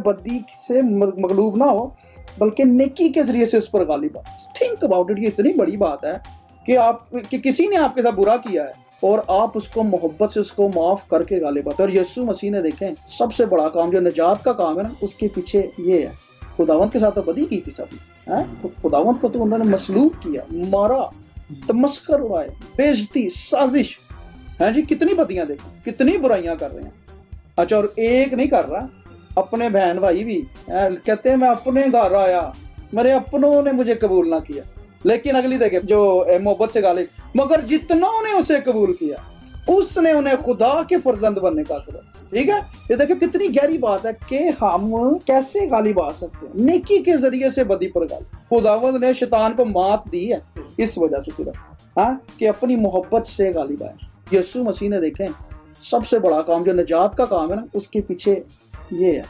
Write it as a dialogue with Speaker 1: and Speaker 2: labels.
Speaker 1: बदी से मगलूब ना हो, बल्कि नेकी के जरिए से उस पर गालिब आ। थिंक अबाउट इट, ये इतनी बड़ी बात है कि किसी ने आपके साथ बुरा किया है और आप उसको मोहब्बत से उसको माफ करके गालिब आते। और यीशु मसीह ने देखें सबसे बड़ा काम जो निजात का काम है ना, उसके पीछे ये है। खुदावंत के साथ तो बदी की थी सब, खुदावंत को तो उन्होंने मसलूब किया, मारा, तमस्कर उड़ाए, बेइज्जती, साजिश है जी। कितनी बदियां देखो, कितनी बुराइयां कर रहे हैं। अच्छा, और एक नहीं कर रहा, अपने बहन भाई भी कहते हैं मैं अपने घर आया, मेरे अपनों ने मुझे कबूल ना किया। लेकिन अगली देखे जो मोहब्बत से गालिब, मगर जितनों ने उसे कबूल किया उसने उन्हें खुदा के फर्जंद बनने का करा। ठीक है, ये देखो कितनी गहरी बात है कि हम कैसे गालिब आ सकते हैं, नेकी के जरिए से बदी पर गालिब। खुदावंद ने शैतान को मात दी है इस वजह से सिर्फ, कि अपनी मोहब्बत से गालिब आए। यीशु मसीह ने देखें सबसे बड़ा काम जो निजात का काम है ना, उसके पीछे ये है।